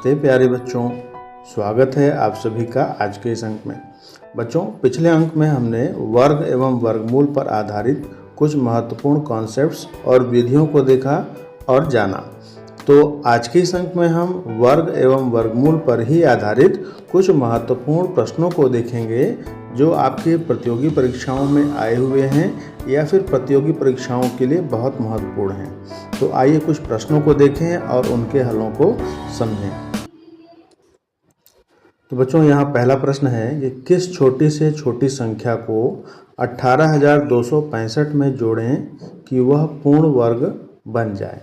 नमस्ते प्यारे बच्चों, स्वागत है आप सभी का आज के इस अंक में। बच्चों, पिछले अंक में हमने वर्ग एवं वर्गमूल पर आधारित कुछ महत्वपूर्ण कॉन्सेप्ट्स और विधियों को देखा और जाना। तो आज के इस अंक में हम वर्ग एवं वर्गमूल पर ही आधारित कुछ महत्वपूर्ण प्रश्नों को देखेंगे जो आपके प्रतियोगी परीक्षाओं में आए हुए हैं या फिर प्रतियोगी परीक्षाओं के लिए बहुत महत्वपूर्ण हैं। तो आइए कुछ प्रश्नों को देखें और उनके हलों को समझें। तो बच्चों, यहाँ पहला प्रश्न है कि किस छोटी से छोटी संख्या को 18,265 में जोड़ें कि वह पूर्ण वर्ग बन जाए।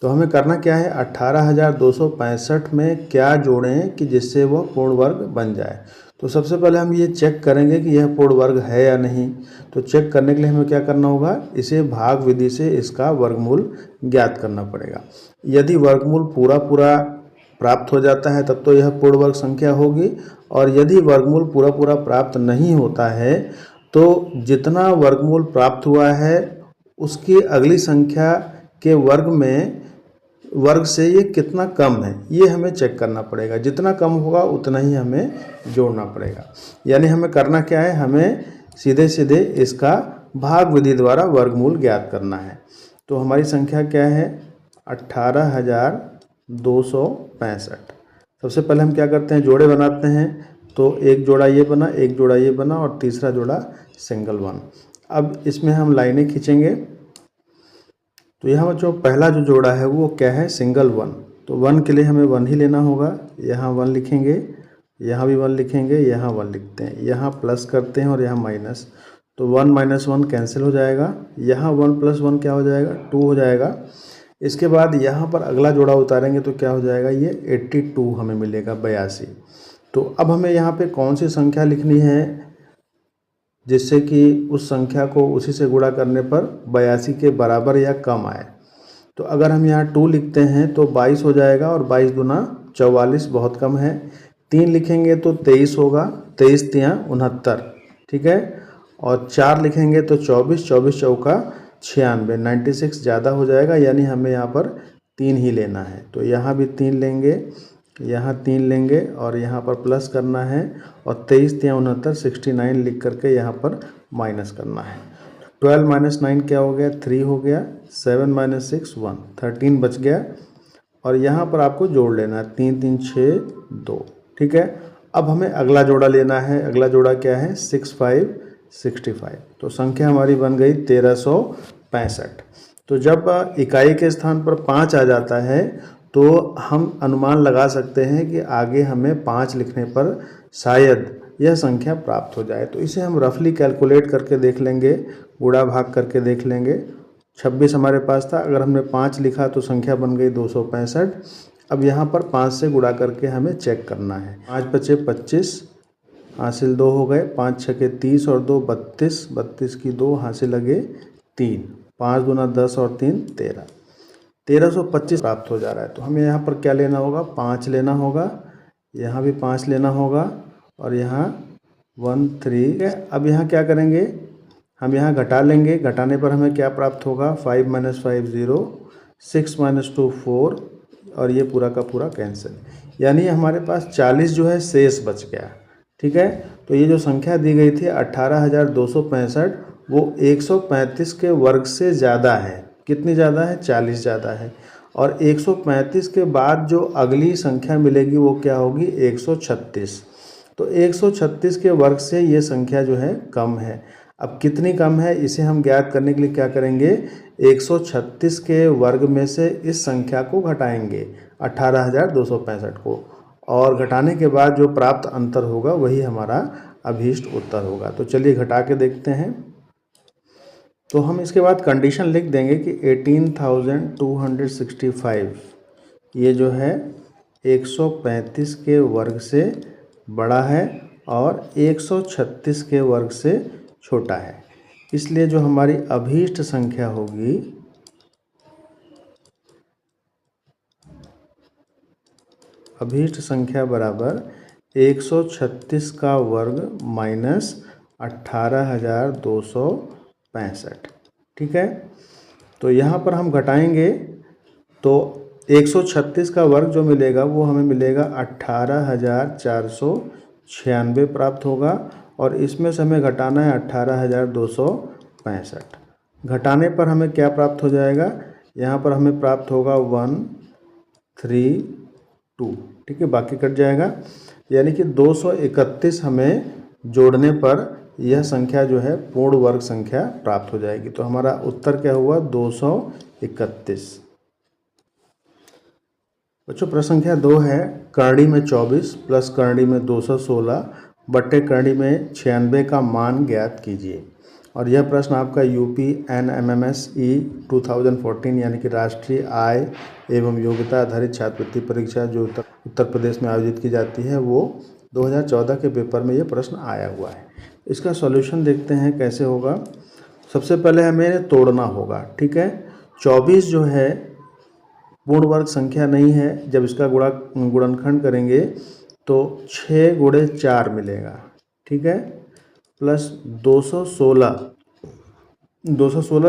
तो हमें करना क्या है, 18,265 में क्या जोड़ें कि जिससे वह पूर्ण वर्ग बन जाए। तो सबसे पहले हम ये चेक करेंगे कि यह पूर्ण वर्ग है या नहीं। तो चेक करने के लिए हमें क्या करना होगा, इसे भाग विधि से इसका वर्गमूल ज्ञात करना पड़ेगा। यदि वर्गमूल पूरा प्राप्त हो जाता है तब तो यह पूर्ण वर्ग संख्या होगी, और यदि वर्गमूल पूरा प्राप्त नहीं होता है तो जितना वर्गमूल प्राप्त हुआ है उसकी अगली संख्या के वर्ग से ये कितना कम है, ये हमें चेक करना पड़ेगा। जितना कम होगा उतना ही हमें जोड़ना पड़ेगा। यानी हमें करना क्या है, हमें सीधे सीधे इसका भाग विधि द्वारा वर्गमूल ज्ञात करना है। तो हमारी संख्या क्या है, 18,265। सबसे पहले हम क्या करते हैं, जोड़े बनाते हैं। तो एक जोड़ा ये बना, एक जोड़ा ये बना और तीसरा जोड़ा सिंगल वन। अब इसमें हम लाइनें खींचेंगे। तो यहाँ बच्चों पहला जो जोड़ा है वो क्या है, सिंगल वन। तो वन के लिए हमें वन ही लेना होगा। यहाँ वन लिखेंगे, यहाँ भी वन लिखेंगे, यहाँ वन लिखते हैं, यहाँ प्लस करते हैं और यहाँ माइनस। तो वन माइनस वन कैंसिल हो जाएगा। यहाँ वन प्लस वन क्या हो जाएगा, 2 हो जाएगा। इसके बाद यहाँ पर अगला जोड़ा उतारेंगे तो क्या हो जाएगा, ये 82 हमें मिलेगा, 82। तो अब हमें यहाँ पे कौन सी संख्या लिखनी है जिससे कि उस संख्या को उसी से गुणा करने पर 82 के बराबर या कम आए। तो अगर हम यहाँ 2 लिखते हैं तो 22 हो जाएगा, और 22 दूना 44 बहुत कम है। 3 लिखेंगे तो 23 होगा, 23 तियाँ 69, ठीक है। और 4 लिखेंगे तो 24, 24 चौका 96, 96 ज़्यादा हो जाएगा, यानी हमें यहाँ पर 3 ही लेना है। तो यहाँ भी 3 लेंगे, यहाँ 3 लेंगे और यहाँ पर प्लस करना है, और 23 तियाँ 69, 69 लिख करके यहाँ पर माइनस करना है। 12 माइनस 9 क्या हो गया, 3 हो गया। 7 माइनस 6 1, 13 बच गया। और यहाँ पर आपको जोड़ लेना है, 3 3 6 2, ठीक है। अब हमें अगला जोड़ा लेना है। अगला जोड़ा क्या है, 6 5 65। तो संख्या हमारी बन गई 1365। तो जब इकाई के स्थान पर 5 आ जाता है तो हम अनुमान लगा सकते हैं कि आगे हमें 5 लिखने पर शायद यह संख्या प्राप्त हो जाए। तो इसे हम रफली कैलकुलेट करके देख लेंगे, गुणा भाग करके देख लेंगे। 26 हमारे पास था, अगर हमने 5 लिखा तो संख्या बन गई 265। अब यहाँ पर 5 से गुणा करके हमें चेक करना है। 5 बचे 25, हासिल 2 हो गए। 5 छके 30 और 2 32, 32 की 2 हासिल लगे 3, 5 दूना 10 और 3 13, 1325 प्राप्त हो जा रहा है। तो हमें यहाँ पर क्या लेना होगा, 5 लेना होगा, यहाँ भी 5 लेना होगा, और यहाँ 1 3 है। अब यहाँ क्या करेंगे, हम यहाँ घटा लेंगे। घटाने पर हमें क्या प्राप्त होगा, 5 माइनस 5 0, 6 माइनस 2 4, और ये पूरा का पूरा कैंसिल। यानी हमारे पास 40 जो है शेष बच गया, ठीक है। तो ये जो संख्या दी गई थी 18,265, वो 135 के वर्ग से ज़्यादा है। कितनी ज़्यादा है, 40 ज़्यादा है। और 135 के बाद जो अगली संख्या मिलेगी वो क्या होगी, 136। तो 136 के वर्ग से ये संख्या जो है कम है। अब कितनी कम है इसे हम ज्ञात करने के लिए क्या करेंगे, 136 के वर्ग में से इस संख्या को घटाएंगे, 18,265 को, और घटाने के बाद जो प्राप्त अंतर होगा वही हमारा अभीष्ट उत्तर होगा। तो चलिए घटा के देखते हैं। तो हम इसके बाद कंडीशन लिख देंगे कि 18,265 ये जो है 135 के वर्ग से बड़ा है और 136 के वर्ग से छोटा है। इसलिए जो हमारी अभीष्ट संख्या होगी, अभीष्ट संख्या बराबर 136 का वर्ग माइनस 18,265, ठीक है। तो यहाँ पर हम घटाएंगे तो 136 का वर्ग जो मिलेगा वो हमें मिलेगा 18,496 प्राप्त होगा, और इसमें से हमें घटाना है 18,265। घटाने पर हमें क्या प्राप्त हो जाएगा, यहाँ पर हमें प्राप्त होगा 132। ठीक है, बाकी कट जाएगा, यानी कि 231 हमें जोड़ने पर यह संख्या जो है पूर्ण वर्ग संख्या प्राप्त हो जाएगी। तो हमारा उत्तर क्या हुआ, 231। बच्चों प्रश्न संख्या 2 है, करणी में 24 प्लस करणी में 216 बट्टे करणी में 96 का मान ज्ञात कीजिए। और यह प्रश्न आपका यूपी NMMSE 2014 यानी कि राष्ट्रीय आय एवं योग्यता आधारित छात्रवृत्ति परीक्षा जो उत्तर प्रदेश में आयोजित की जाती है, वो 2014 के पेपर में ये प्रश्न आया हुआ है। इसका सॉल्यूशन देखते हैं कैसे होगा। सबसे पहले हमें तोड़ना होगा। ठीक है, 24 जो है पूर्ण वर्ग संख्या नहीं है, जब इसका गुणनखंड करेंगे तो 6 गुणे 4 मिलेगा। ठीक है, प्लस 216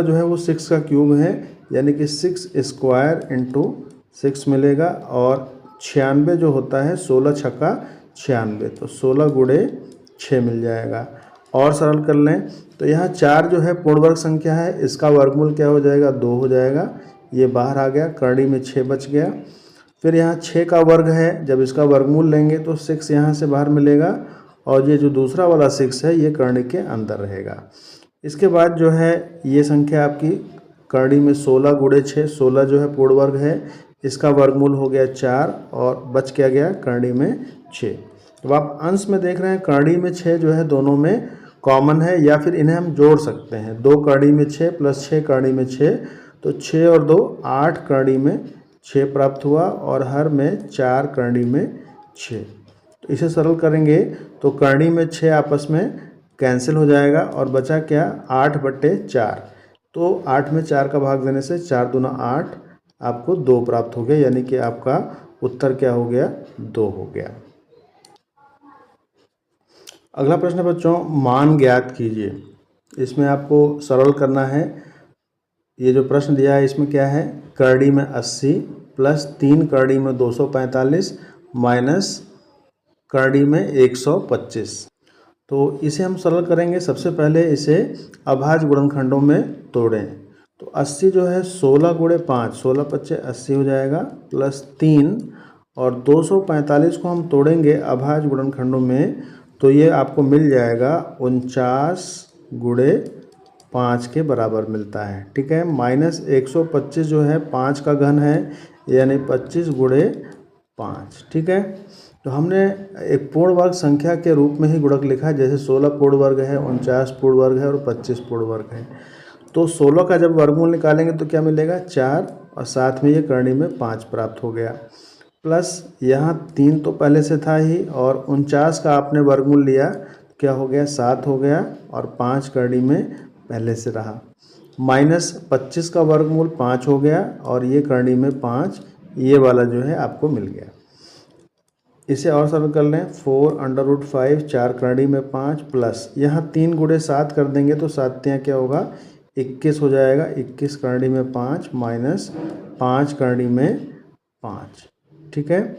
जो है वो 6 का क्यूब है, यानी कि 6 स्क्वायर इंटू 6 मिलेगा, और 96 जो होता है 16 छक्का 96, तो 16 गुणे 6 मिल जाएगा। और सरल कर लें तो यहाँ 4 जो है पूर्ण वर्ग संख्या है, इसका वर्गमूल क्या हो जाएगा, 2 हो जाएगा, ये बाहर आ गया, करणी में 6 बच गया। फिर यहाँ 6 का वर्ग है, जब इसका वर्गमूल लेंगे तो 6 यहाँ से बाहर मिलेगा, और ये जो दूसरा वाला 6 है ये करणी के अंदर रहेगा। इसके बाद जो है ये संख्या आपकी करणी में 16 गुणे 6, 16 जो है पूर्ण वर्ग है, इसका वर्गमूल हो गया 4, और बच क्या गया करणी में 6। तो आप अंश में देख रहे हैं करणी में 6 जो है दोनों में कॉमन है, या फिर इन्हें हम जोड़ सकते हैं, 2 करणी में 6 प्लस 6 करणी में 6, तो 6 और 2 8 करणी में 6 प्राप्त हुआ, और हर में 4 करणी में 6। तो इसे सरल करेंगे तो करणी में 6 आपस में कैंसिल हो जाएगा, और बचा क्या, 8/4। तो 8 में 4 का भाग देने से 4 दूना 8, आपको 2 प्राप्त हो गया, यानी कि आपका उत्तर क्या हो गया, 2 हो गया। अगला प्रश्न बच्चों, मान ज्ञात कीजिए। इसमें आपको सरल करना है। ये जो प्रश्न दिया है इसमें क्या है, करणी में 80 प्लस 3 करणी में 245 माइनस करणी में 125। तो इसे हम सरल करेंगे। सबसे पहले इसे अभाज्य गुणनखंडों में तोड़ें। तो 80 जो है 16 गुणे 5, 16 पच्चे 80 हो जाएगा, प्लस 3, और 245 को हम तोड़ेंगे अभाज्य गुणनखंडों में, तो ये आपको मिल जाएगा 49 गुणे 5 के बराबर मिलता है। ठीक है, माइनस 125 जो है 5 का घन है, यानी 25 गुणे 5। ठीक है, तो हमने एक पूर्ण वर्ग संख्या के रूप में ही गुणक लिखा है, जैसे 16 पूर्ण वर्ग है, 49 पूर्ण वर्ग है और 25 पूर्ण वर्ग है। तो 16 का जब वर्गमूल निकालेंगे तो क्या मिलेगा, 4, और साथ में ये करणी में 5 प्राप्त हो गया, प्लस यहाँ 3 तो पहले से था ही, और 49 का आपने वर्गमूल लिया, क्या हो गया, 7 हो गया, और 5 करणी में पहले से रहा, माइनस 25 का वर्गमूल 5 हो गया, और ये करणी में 5, ये वाला जो है आपको मिल गया। इसे और सरल कर लें, 4√5, 4 करणी में 5, प्लस यहाँ 3 गुणे 7 कर देंगे तो 7 तियाँ क्या होगा, 21 हो जाएगा, 21 करणी में 5 माइनस 5 करणी में 5। ठीक है,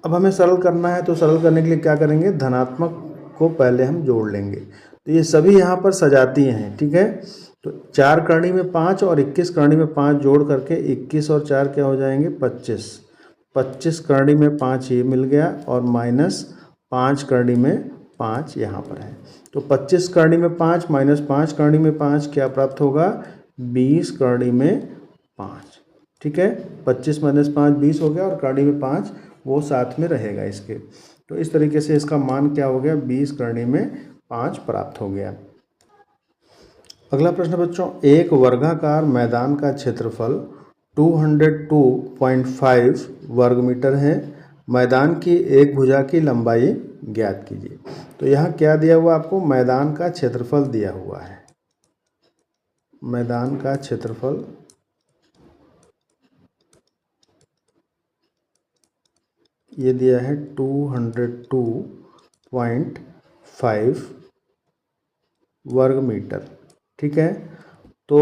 अब हमें सरल करना है, तो सरल करने के लिए क्या करेंगे, धनात्मक को पहले हम जोड़ लेंगे। तो ये सभी यहाँ पर सजाती हैं। ठीक है, तो 4 करणी में 5 और 21 करणी में 5 जोड़ करके 21 और 4 क्या हो जाएंगे, 25। 25 करणी में 5 ये मिल गया, और माइनस 5 करणी में 5 यहाँ पर है। तो 25 करणी में 5 माइनस 5 करणी में 5 क्या प्राप्त होगा, 20 करणी में 5। ठीक है, 25 माइनस 5 20 हो गया, और करणी में 5 वो साथ में रहेगा इसके। तो इस तरीके से इसका मान क्या हो गया, 20 करणी में 5 प्राप्त हो गया। अगला प्रश्न बच्चों, एक वर्गाकार मैदान का क्षेत्रफल 202.5 वर्ग मीटर है, मैदान की एक भुजा की लंबाई ज्ञात कीजिए। तो यहाँ क्या दिया हुआ आपको, मैदान का क्षेत्रफल दिया हुआ है। मैदान का क्षेत्रफल ये दिया है 202.5 वर्ग मीटर। ठीक है, तो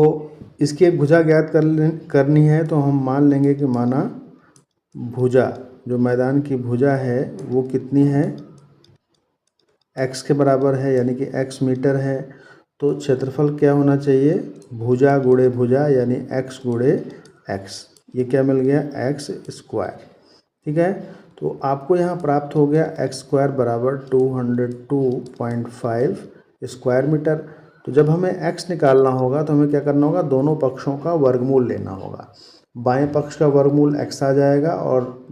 इसकी एक भुजा ज्ञात करनी है, तो हम मान लेंगे कि माना भुजा, जो मैदान की भुजा है वो कितनी है, x के बराबर है, यानी कि x मीटर है। तो क्षेत्रफल क्या होना चाहिए, भुजा गुणे भुजा यानी x गुणे x, ये क्या मिल गया, x स्क्वायर। ठीक है, तो आपको यहाँ प्राप्त हो गया x स्क्वायर बराबर 202.5 स्क्वायर मीटर। तो जब हमें x निकालना होगा तो हमें क्या करना होगा, दोनों पक्षों का वर्गमूल लेना होगा। बाएं पक्ष का वर्गमूल x आ जाएगा और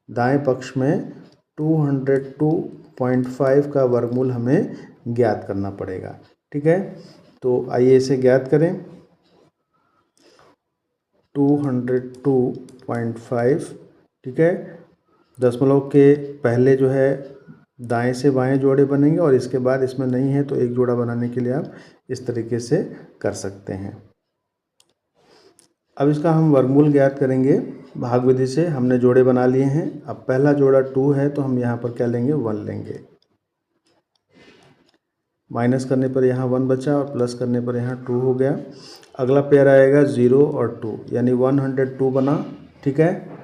दाएं पक्ष में 202.5 का वर्गमूल हमें ज्ञात करना पड़ेगा। ठीक है, तो आइए इसे ज्ञात करें। 202.5, ठीक है, दशमलव के पहले जो है दाएं से बाएं जोड़े बनेंगे और इसके बाद इसमें नहीं है तो एक जोड़ा बनाने के लिए आप इस तरीके से कर सकते हैं। अब इसका हम वर्गमूल ज्ञात करेंगे भाग विधि से। हमने जोड़े बना लिए हैं। अब पहला जोड़ा 2 है तो हम यहाँ पर क्या लेंगे, 1 लेंगे। माइनस करने पर यहाँ 1 बचा और प्लस करने पर यहाँ 2 हो गया। अगला पेयर आएगा 0 और 2 यानी 102 बना। ठीक है,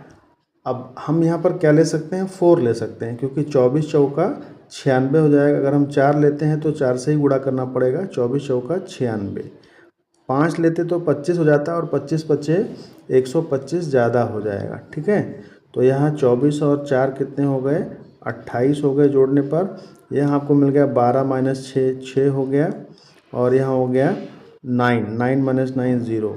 अब हम यहाँ पर क्या ले सकते हैं, 4 ले सकते हैं, क्योंकि 24 चौका 96 हो जाएगा। अगर हम 4 लेते हैं तो 4 से ही गुणा करना पड़ेगा, 24 चौका 96। 5 लेते तो 25 हो जाता है और 25 पचे 125 ज़्यादा हो जाएगा। ठीक है, तो यहाँ 24 और 4 कितने हो गए, 28 हो गए जोड़ने पर। यहाँ आपको मिल गया 12 माइनस 6 हो गया, और यहाँ हो गया 9 माइनस 9 0।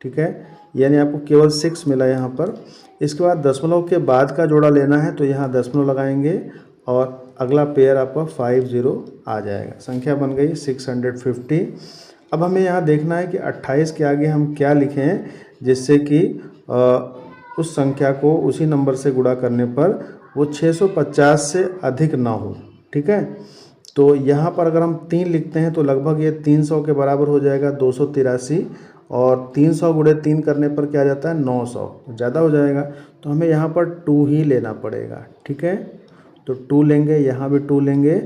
ठीक है, यानी आपको केवल 6 मिला यहाँ पर। इसके बाद दशमलव के बाद का जोड़ा लेना है तो यहाँ दशमलव लगाएंगे और अगला पेयर आपका 50 आ जाएगा। संख्या बन गई 650। अब हमें यहाँ देखना है कि 28 के आगे हम क्या लिखें जिससे कि उस संख्या को उसी नंबर से गुणा करने पर वो 650 से अधिक ना हो। ठीक है, तो यहाँ पर अगर हम 3 लिखते हैं तो लगभग ये 300 के बराबर हो जाएगा, 283, और 300 गुणे 3 करने पर क्या जाता है, 900, ज़्यादा हो जाएगा। तो हमें यहाँ पर 2 ही लेना पड़ेगा। ठीक है, तो 2 लेंगे, यहाँ भी 2 लेंगे,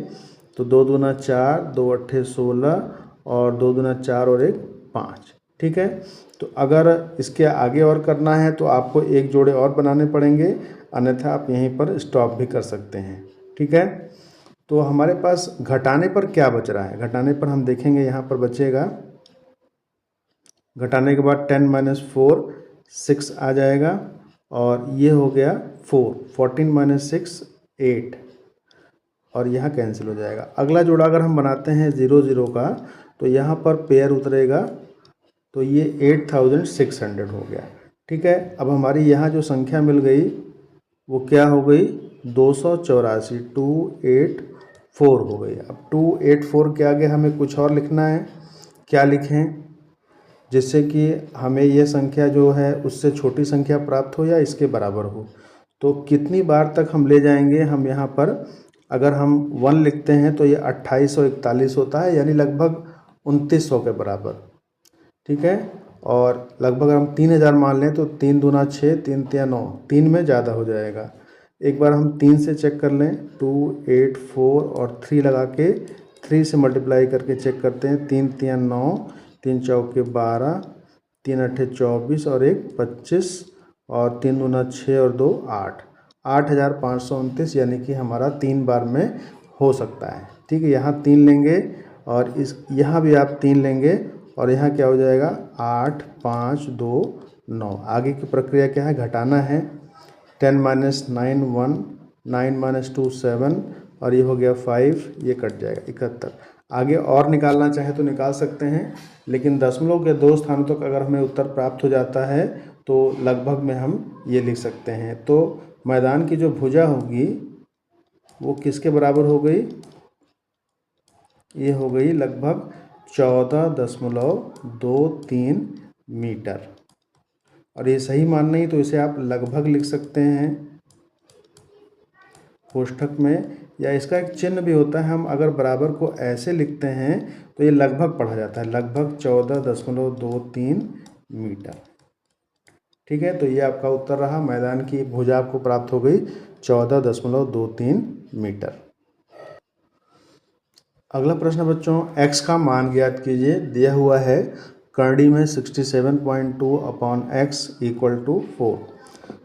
तो 2 दूना 4, 2 अट्ठे 16 और 2 दूना 4 और 1 5। ठीक है, तो अगर इसके आगे और करना है तो आपको एक जोड़े और बनाने पड़ेंगे, अन्यथा आप यहीं पर स्टॉप भी कर सकते हैं। ठीक है, तो हमारे पास घटाने पर क्या बच रहा है, घटाने पर हम देखेंगे यहाँ पर बचेगा, घटाने के बाद 10 माइनस 4 6 आ जाएगा, और ये हो गया 4, 14 माइनस 6 8, और यहाँ कैंसिल हो जाएगा। अगला जोड़ा अगर हम बनाते हैं 0 0 का तो यहाँ पर पेयर उतरेगा, तो ये 8600 हो गया। ठीक है, अब हमारी यहाँ जो संख्या मिल गई वो क्या हो गई, 284, 284 हो गई। अब 284 के आगे हमें कुछ और लिखना है। क्या लिखें जिससे कि हमें ये संख्या जो है उससे छोटी संख्या प्राप्त हो या इसके बराबर हो। तो कितनी बार तक हम ले जाएंगे, हम यहाँ पर अगर हम 1 लिखते हैं तो ये 2841 होता है, यानी लगभग 2900 के बराबर। ठीक है, और लगभग हम 3000 मान लें तो 3 दूना 6, 3 तिया 9, 3 में ज़्यादा हो जाएगा। एक बार हम 3 से चेक कर लें, 2 8 4 और 3 लगा के 3 से मल्टीप्लाई करके चेक करते हैं। 3 तिया 9, 3 चौके 12, 3 अट्ठे 24 और 1 25, और 3 दूना 6 और 2 8, 8529, यानी कि हमारा 3 बार में हो सकता है। ठीक है, यहाँ 3 लेंगे और इस यहाँ भी आप 3 लेंगे, और यहाँ क्या हो जाएगा, 8 5 2 9। आगे की प्रक्रिया क्या है, घटाना है। 10 माइनस 9 1, 9 माइनस 2 7, और ये हो गया 5, ये कट जाएगा 71। आगे और निकालना चाहे तो निकाल सकते हैं, लेकिन दशमलव के 2 स्थानों तक अगर हमें उत्तर प्राप्त हो जाता है तो लगभग में हम ये लिख सकते हैं। तो मैदान की जो भुजा होगी वो किसके बराबर हो गई, ये हो गई लगभग 14.23 मीटर। और ये सही मान नहीं तो इसे आप लगभग लिख सकते हैं कोष्ठक में, या इसका एक चिन्ह भी होता है। हम अगर बराबर को ऐसे लिखते हैं तो ये लगभग पढ़ा जाता है, लगभग 14.23 मीटर। ठीक है, तो ये आपका उत्तर रहा। मैदान की भुजा आपको प्राप्त हो गई 14.23 मीटर। अगला प्रश्न बच्चों, x का मान ज्ञात कीजिए। दिया हुआ है करड़ी में 67.2 अपॉन x इक्वल टू 4।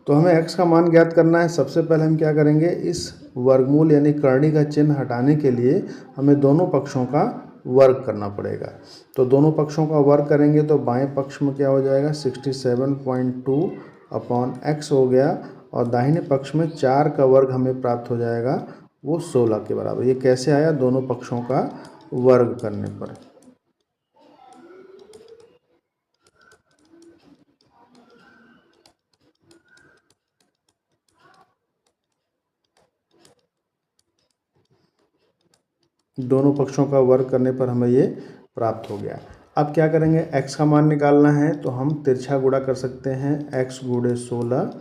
तो हमें x का मान ज्ञात करना है। सबसे पहले हम क्या करेंगे, इस वर्गमूल यानी करड़ी का चिन्ह हटाने के लिए हमें दोनों पक्षों का वर्ग करना पड़ेगा। तो दोनों पक्षों का वर्ग करेंगे तो बाएं पक्ष में क्या हो जाएगा, 67.2 अपॉन x हो गया, और दाहिने पक्ष में 4 का वर्ग हमें प्राप्त हो जाएगा, वो 16 के बराबर। ये कैसे आया, दोनों पक्षों का वर्ग करने पर। दोनों पक्षों का वर्ग करने पर हमें ये प्राप्त हो गया। अब क्या करेंगे, x का मान निकालना है तो हम तिरछा गुणा कर सकते हैं। x गुणे 16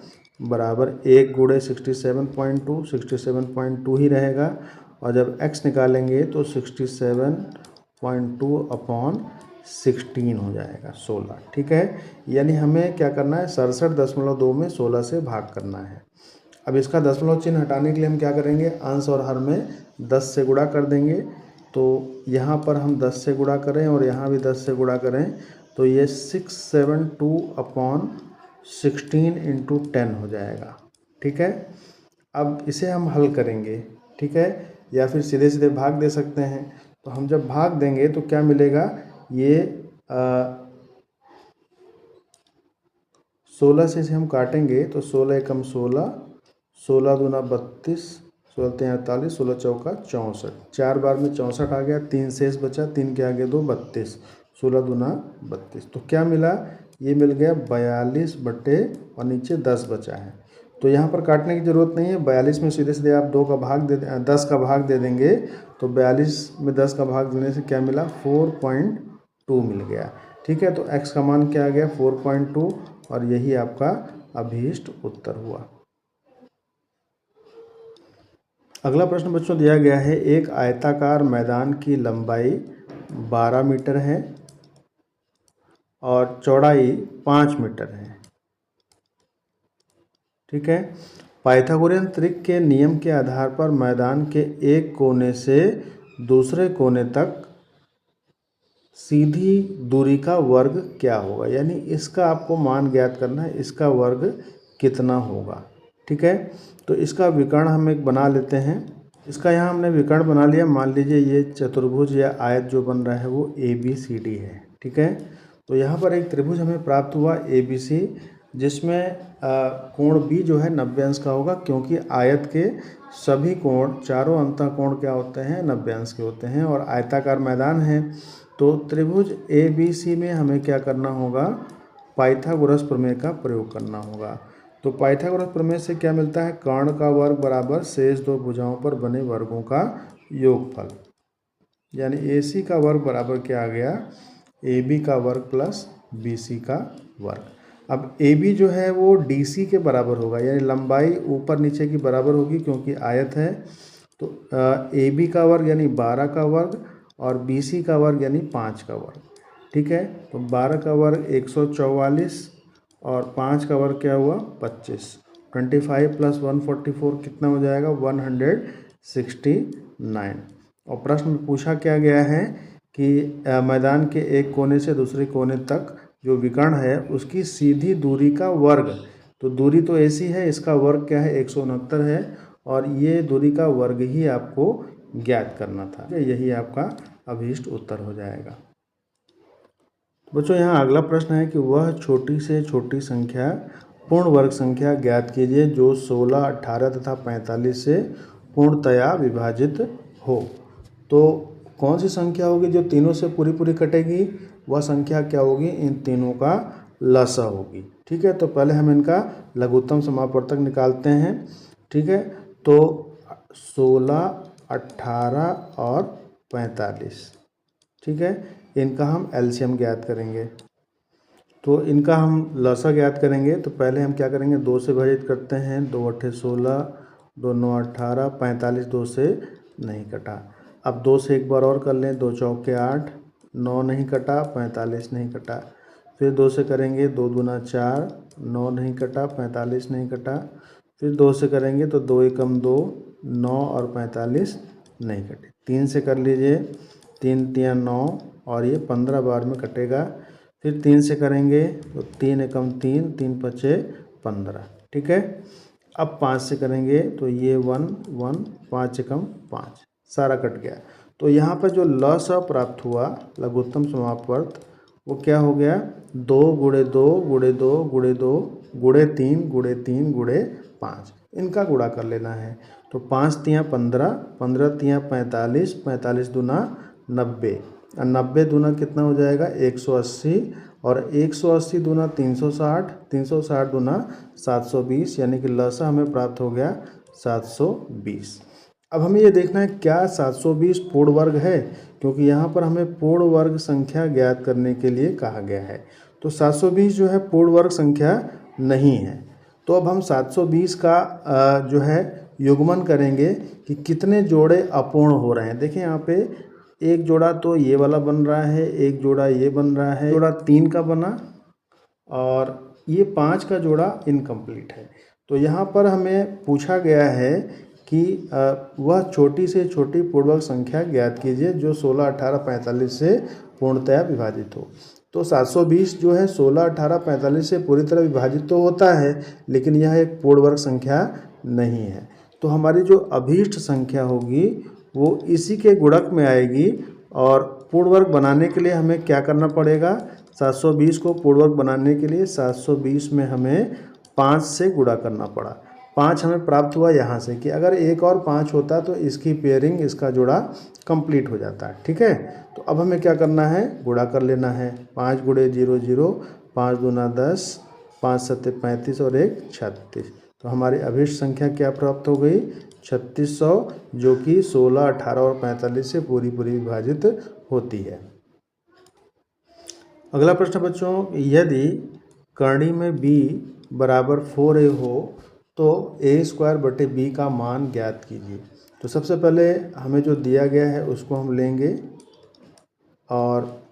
बराबर 1 गुणे 67.2, 67.2 ही रहेगा, और जब x निकालेंगे तो 67.2 अपॉन 16 हो जाएगा, 16। ठीक है, यानी हमें क्या करना है, 67.2 में 16 से भाग करना है। अब इसका दशमलव चिन्ह हटाने के लिए हम क्या करेंगे, अंश और हर में 10 से गुणा कर देंगे। तो यहाँ पर हम 10 से गुणा करें और यहाँ भी 10 से गुणा करें तो ये 672 अपॉन 16 इंटू 10 हो जाएगा। ठीक है, अब इसे हम हल करेंगे। ठीक है, या फिर सीधे सीधे भाग दे सकते हैं। तो हम जब भाग देंगे तो क्या मिलेगा, ये 16 से इसे हम काटेंगे तो 16 एकम 16, 16 दूना 32, 16 तें 48, 16 चौका 64, 4 बार में 64 आ गया, 3 शेष बचा, 3 के आगे 2, 32, 16 दूना 32। तो क्या मिला, ये मिल गया 42 बटे और नीचे 10 बचा है। तो यहाँ पर काटने की ज़रूरत नहीं है, 42 में सीधे सीधे आप 10 का भाग दे देंगे तो 42 में 10 का भाग देने से क्या मिला, 4.2 मिल गया। ठीक है, तो x का मान क्या आ गया, 4.2, और यही आपका अभीष्ट उत्तर हुआ। अगला प्रश्न बच्चों दिया गया है, एक आयताकार मैदान की लंबाई 12 मीटर है और चौड़ाई 5 मीटर है। ठीक है, पाइथागोरियन त्रिक के नियम के आधार पर मैदान के एक कोने से दूसरे कोने तक सीधी दूरी का वर्ग क्या होगा, यानी इसका आपको मान ज्ञात करना है, इसका वर्ग कितना होगा। ठीक है, तो इसका विकर्ण हम एक बना लेते हैं। इसका यहाँ हमने विकर्ण बना लिया। मान लीजिए ये चतुर्भुज या आयत जो बन रहा है वो ABCD है। ठीक है, तो यहाँ पर एक त्रिभुज हमें प्राप्त हुआ ABC, जिसमें कोण B जो है 90 अंश का होगा, क्योंकि आयत के सभी कोण, चारों अंतः कोण क्या होते हैं, 90 अंश के होते हैं, और आयताकार मैदान है। तो त्रिभुज ABC में हमें क्या करना होगा, पाइथागोरस प्रमेय का प्रयोग करना होगा। तो पाइथागोरस प्रमेय से क्या मिलता है, कर्ण का वर्ग बराबर शेष दो भुजाओं पर बने वर्गों का योगफल, यानी AC का वर्ग बराबर क्या आ गया, AB का वर्ग प्लस BC का वर्ग। अब AB जो है वो DC के बराबर होगा, यानी लंबाई ऊपर नीचे की बराबर होगी क्योंकि आयत है। तो AB का वर्ग यानी 12 का वर्ग और BC का वर्ग यानी 5 का वर्ग। ठीक है, तो 12 का वर्ग 144 और 5 का वर्ग क्या हुआ, 25। 25 प्लस 144 कितना हो जाएगा, 169। और प्रश्न में पूछा क्या गया है कि मैदान के एक कोने से दूसरे कोने तक जो विकर्ण है उसकी सीधी दूरी का वर्ग। तो दूरी तो ऐसी है, इसका वर्ग क्या है, 169 है, और ये दूरी का वर्ग ही आपको ज्ञात करना था। यही आपका अभीष्ट उत्तर हो जाएगा। बच्चों यहाँ अगला प्रश्न है कि वह छोटी से छोटी संख्या पूर्ण वर्ग संख्या ज्ञात कीजिए जो 16, 18 तथा 45 से पूर्णतया विभाजित हो। तो कौन सी संख्या होगी जो तीनों से पूरी पूरी कटेगी, वह संख्या क्या होगी, इन तीनों का लसा होगी। ठीक है, तो पहले हम इनका लघुत्तम समापवर्तक निकालते हैं। ठीक है, तो 16, 18 और 45। ठीक है, इनका हम एलसीएम ज्ञात करेंगे। तो इनका हम लसा ज्ञात करेंगे तो पहले हम क्या करेंगे, 2 से विभाजित करते हैं, 2 अट्ठे 16, 2 9 18, 45 2 से नहीं कटा। अब 2 से एक बार और कर लें, 2 चौके 8, 9 नहीं कटा, 45 नहीं कटा। फिर 2 से करेंगे, 2 दूना 4, 9 नहीं कटा, 45 नहीं कटा। फिर 2 से करेंगे तो 2 एकम 2, 9 और 45 नहीं कटे। 3 से कर लीजिए, 3 तियां 9 और ये 15 बार में कटेगा। फिर 3 से करेंगे तो 3 एकम 3, 3 पचे 15, ठीक है। अब 5 से करेंगे तो ये 1 1, 5 एकम 5, सारा कट गया। तो यहाँ पर जो लसाअ प्राप्त हुआ लघुत्तम समापवर्त वो क्या हो गया, 2 गुणे 2 गुणे 2 गुणे 2 गुणे 3 गुणे 3 गुणे 5, इनका गुणा कर लेना है। तो 5 तियाँ 15, 15 तियाँ 45, 45 दूना 90, और 90 दूना कितना हो जाएगा 180, और 180 दूना 360, 360 दूना 720, यानी कि लसाअ हमें प्राप्त हो गया 720। अब हमें ये देखना है क्या 720 पूर्ण वर्ग है, क्योंकि यहाँ पर हमें पूर्ण वर्ग संख्या ज्ञात करने के लिए कहा गया है। तो 720 जो है पूर्ण वर्ग संख्या नहीं है। तो अब हम 720 का जो है युग्मन करेंगे कि कितने जोड़े अपूर्ण हो रहे हैं। देखिए यहाँ पे एक जोड़ा तो ये वाला बन रहा है, एक जोड़ा ये बन रहा है, जोड़ा 3 का बना, और ये 5 का जोड़ा इनकम्प्लीट है। तो यहाँ पर हमें पूछा गया है कि वह छोटी से छोटी पूर्वक संख्या ज्ञात कीजिए जो 16, 18, 45 से पूर्णतया विभाजित हो। तो 720 जो है 16, 18, 45 से पूरी तरह विभाजित तो होता है, लेकिन यह एक पूर्ण वर्ग संख्या नहीं है। तो हमारी जो अभीष्ट संख्या होगी वो इसी के गुणक में आएगी, और पूर्ण वर्ग बनाने के लिए हमें क्या करना पड़ेगा, 720 को पूर्ण वर्ग बनाने के लिए 720 में हमें 5 से गुणा करना पड़ा। 5 हमें प्राप्त हुआ यहाँ से कि अगर एक और 5 होता तो इसकी पेयरिंग, इसका जोड़ा कंप्लीट हो जाता है, ठीक है। तो अब हमें क्या करना है, गुणा कर लेना है। 5 गुणे 0 0, 5 दूना 10, 5 सत्ते 35 और 1 36। तो हमारी अभीष्ट संख्या क्या प्राप्त हो गई, 3600, जो कि 16, 18 और 45 से पूरी विभाजित होती है। अगला प्रश्न बच्चों, यदि करणी में b बराबर 4a हो तो a² बटे b का मान ज्ञात कीजिए। तो सबसे पहले हमें जो दिया गया है उसको हम लेंगे, और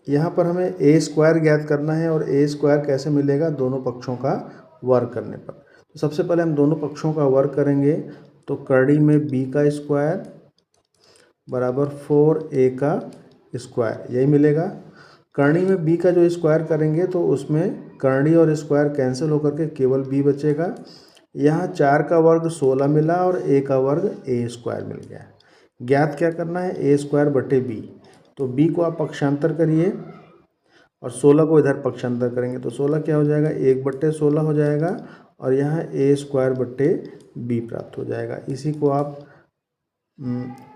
यहाँ पर हमें a² ज्ञात करना है, और a² कैसे मिलेगा, दोनों पक्षों का वर्ग करने पर। तो सबसे पहले हम दोनों पक्षों का वर्ग करेंगे, तो करणी में b का स्क्वायर बराबर 4a का स्क्वायर, यही मिलेगा। करणी में b का जो स्क्वायर करेंगे तो उसमें करणी और स्क्वायर कैंसिल होकर के केवल b बचेगा। यहाँ 4 का वर्ग 16 मिला और a का वर्ग a² मिल गया। ज्ञात क्या करना है, a² बटे b। तो b को आप पक्षांतर करिए और 16 को इधर पक्षांतर करेंगे तो 16 क्या हो जाएगा, 1/16 हो जाएगा, और यहाँ a² बटे b प्राप्त हो जाएगा। इसी को आप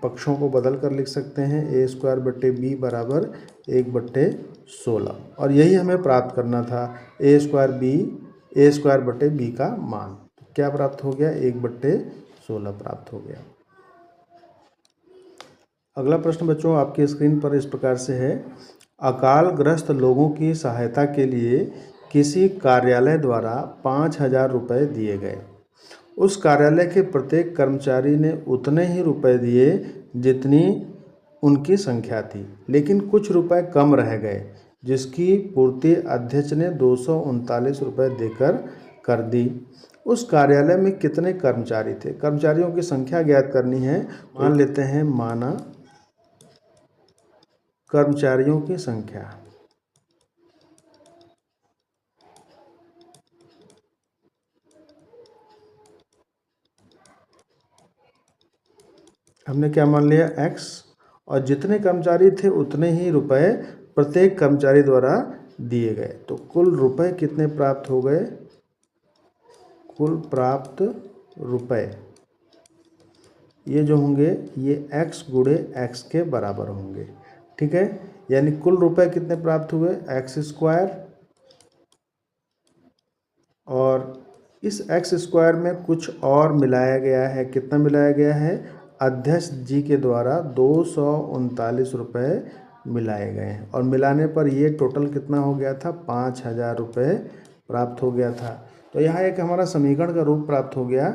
पक्षों को बदल कर लिख सकते हैं, a² बटे b बराबर 1/16, और यही हमें प्राप्त करना था, a² बटे b का मान। तो क्या प्राप्त हो गया, 1/16 प्राप्त हो गया। अगला प्रश्न बच्चों आपकी स्क्रीन पर इस प्रकार से है, अकालग्रस्त लोगों की सहायता के लिए किसी कार्यालय द्वारा 5000 रुपये दिए गए। उस कार्यालय के प्रत्येक कर्मचारी ने उतने ही रुपए दिए जितनी उनकी संख्या थी, लेकिन कुछ रुपए कम रह गए, जिसकी पूर्ति अध्यक्ष ने 239 रुपये देकर कर दी। उस कार्यालय में कितने कर्मचारी थे, कर्मचारियों की संख्या ज्ञात करनी है। मान लेते हैं, माना कर्मचारियों की संख्या, हमने क्या मान लिया, x, और जितने कर्मचारी थे उतने ही रुपए प्रत्येक कर्मचारी द्वारा दिए गए। तो कुल रुपए कितने प्राप्त हो गए, कुल प्राप्त रुपए ये जो होंगे ये x गुणे x के बराबर होंगे, ठीक है। यानी कुल रुपए कितने प्राप्त हुए, x², और इस x² में कुछ और मिलाया गया है। कितना मिलाया गया है, अध्यक्ष जी के द्वारा 239 रुपये मिलाए गए हैं, और मिलाने पर ये टोटल कितना हो गया था, 5000 रुपये प्राप्त हो गया था। तो यहाँ एक हमारा समीकरण का रूप प्राप्त हो गया।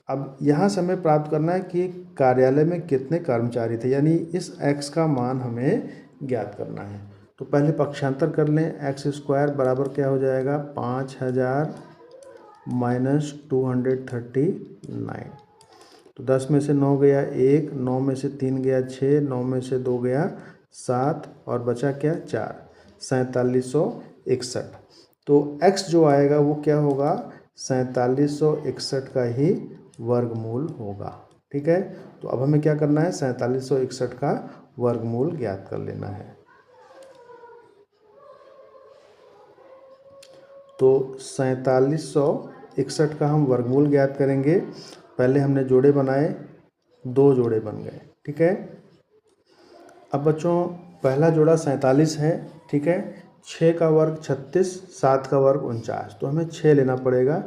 अब यहाँ से हमें प्राप्त करना है कि कार्यालय में कितने कर्मचारी थे, यानी इस x का मान हमें ज्ञात करना है। तो पहले पक्षांतर कर लें, x² बराबर क्या हो जाएगा, 5000 माइनस 239। तो 10 में से 9 गया 1, 9 में से 3 गया 6, 9 में से 2 गया 7, और बचा क्या, 4। 4761। तो x जो आएगा वो क्या होगा, 4761 का ही वर्गमूल होगा। ठीक है, तो अब हमें क्या करना है, 4761 का वर्गमूल ज्ञात कर लेना है। तो 4761 का हम वर्गमूल ज्ञात करेंगे। पहले हमने जोड़े बनाए, 2 जोड़े बन गए। ठीक है, अब बच्चों पहला जोड़ा 47 है। ठीक है, 6 का वर्ग 36, 7 का वर्ग 49, तो हमें 6 लेना पड़ेगा।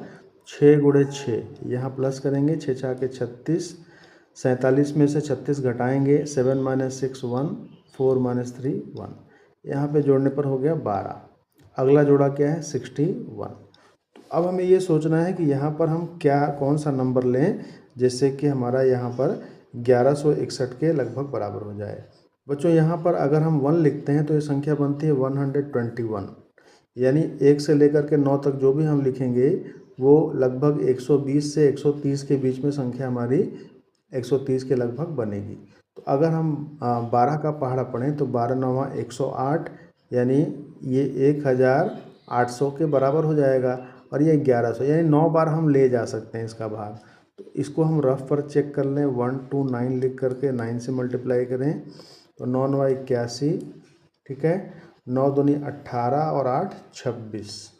6 गुणे 6, यहाँ प्लस करेंगे, 6 छः के 36, 47 में से 36 घटाएंगे, 7 - 6 1, 4 - 3 1, यहाँ पे जोड़ने पर हो गया 12। अगला जोड़ा क्या है, 61। तो अब हमें ये सोचना है कि यहाँ पर हम कौन सा नंबर लें जिससे कि हमारा यहाँ पर 1161 के लगभग बराबर हो जाए। बच्चों यहाँ पर अगर हम 1 लिखते हैं तो ये संख्या बनती है 121, यानी 1 से लेकर के 9 तक जो भी हम लिखेंगे वो लगभग 120 से 130 के बीच में संख्या हमारी 130 के लगभग बनेगी। तो अगर हम 12 का पहाड़ा पढ़ें तो 12 9 108, यानी ये 1800 के बराबर हो जाएगा, और ये 1100, यानी 9 बार हम ले जा सकते हैं इसका भाग। तो इसको हम रफ पर चेक कर लें, 1 2 9 लिख करके 9 से मल्टीप्लाई करें तो 9 9 81। ठीक है, 9 दूनी 18 और 8 26,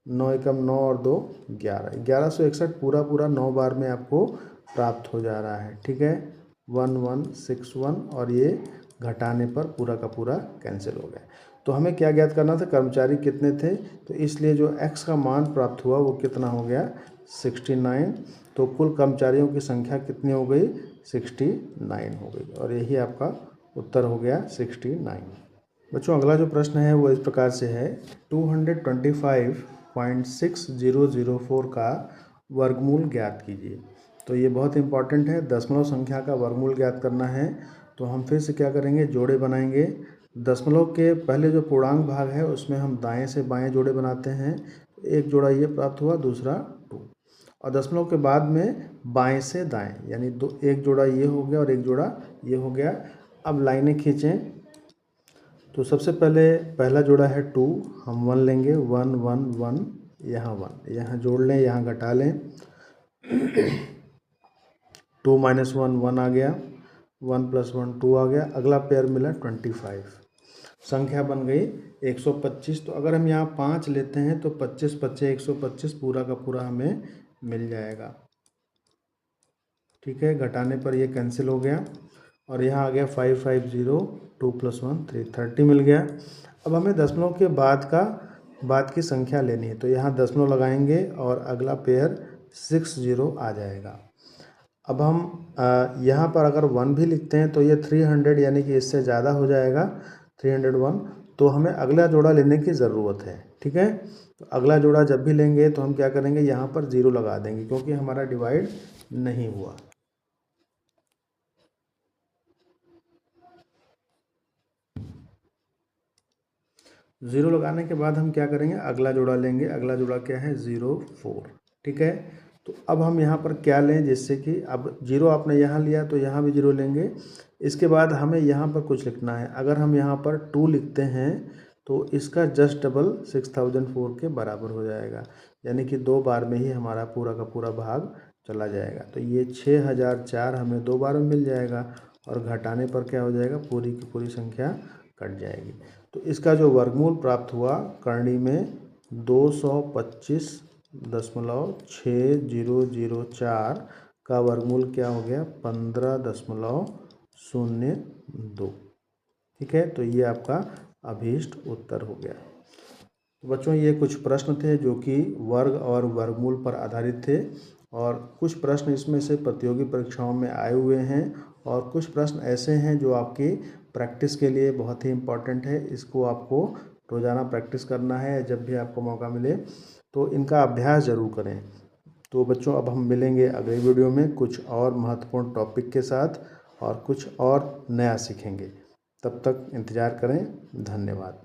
9 एकम 9 और 2 11, 1161 पूरा 9 बार में आपको प्राप्त हो जा रहा है। ठीक है, 1161, और ये घटाने पर पूरा का पूरा कैंसिल हो गया। तो हमें क्या ज्ञात करना था, कर्मचारी कितने थे, तो इसलिए जो x का मान प्राप्त हुआ वो कितना हो गया, 69। तो कुल कर्मचारियों की संख्या कितनी हो गई, 69 हो गई, और यही आपका उत्तर हो गया 69। बच्चों अगला जो प्रश्न है वो इस प्रकार से है, 225.6004 का वर्गमूल ज्ञात कीजिए। तो ये बहुत इंपॉर्टेंट है, दशमलव संख्या का वर्गमूल ज्ञात करना है। तो हम फिर से क्या करेंगे, जोड़े बनाएंगे। दशमलव के पहले जो पूर्णांक भाग है उसमें हम दाएं से बाएं जोड़े बनाते हैं। एक जोड़ा ये प्राप्त हुआ, दूसरा 2, और दशमलव के बाद में बाएं से दाएं, यानी एक जोड़ा ये हो गया और एक जोड़ा ये हो गया। अब लाइनें खींचें। तो सबसे पहले पहला जोड़ा है 2, हम 1 लेंगे, 1 1 1, यहाँ 1, यहाँ जोड़ लें, यहाँ घटा लें। 2 - 1 1 आ गया, 1 + 1 2 आ गया। अगला पेयर मिला 25, संख्या बन गई 125। तो अगर हम यहाँ 5 लेते हैं तो 25 5 125 पूरा का पूरा हमें मिल जाएगा। ठीक है, घटाने पर ये कैंसिल हो गया, और यहाँ आ गया 550, 2 + 1 3, 30 मिल गया। अब हमें दशमलव के बाद की संख्या लेनी है, तो यहाँ दशमलव लगाएंगे और अगला पेयर 60 आ जाएगा। अब हम यहाँ पर अगर 1 भी लिखते हैं तो ये 300, यानी कि इससे ज़्यादा हो जाएगा, 301। तो हमें अगला जोड़ा लेने की ज़रूरत है। ठीक है, तो अगला जोड़ा जब भी लेंगे तो हम क्या करेंगे, यहाँ पर 0 लगा देंगे, क्योंकि हमारा डिवाइड नहीं हुआ। ज़ीरो लगाने के बाद हम क्या करेंगे, अगला जोड़ा लेंगे। अगला जोड़ा क्या है, 04। ठीक है, तो अब हम यहाँ पर क्या लें, जिससे कि अब 0 आपने यहाँ लिया तो यहाँ भी 0 लेंगे। इसके बाद हमें यहाँ पर कुछ लिखना है। अगर हम यहाँ पर 2 लिखते हैं तो इसका जस्ट डबल 6004 के बराबर हो जाएगा, यानी कि 2 बार में ही हमारा पूरा का पूरा भाग चला जाएगा। तो ये 6004 हमें 2 बार में मिल जाएगा, और घटाने पर क्या हो जाएगा, पूरी की पूरी संख्या कट जाएगी। तो इसका जो वर्गमूल प्राप्त हुआ करणी में 225.6004 का वर्गमूल क्या हो गया, 15.02। ठीक है, तो ये आपका अभीष्ट उत्तर हो गया। तो बच्चों ये कुछ प्रश्न थे जो कि वर्ग और वर्गमूल पर आधारित थे, और कुछ प्रश्न इसमें से प्रतियोगी परीक्षाओं में आए हुए हैं, और कुछ प्रश्न ऐसे हैं जो आपकी प्रैक्टिस के लिए बहुत ही इम्पॉर्टेंट है। इसको आपको रोज़ाना प्रैक्टिस करना है, जब भी आपको मौका मिले तो इनका अभ्यास ज़रूर करें। तो बच्चों अब हम मिलेंगे अगले वीडियो में कुछ और महत्वपूर्ण टॉपिक के साथ, और कुछ और नया सीखेंगे। तब तक इंतज़ार करें। धन्यवाद।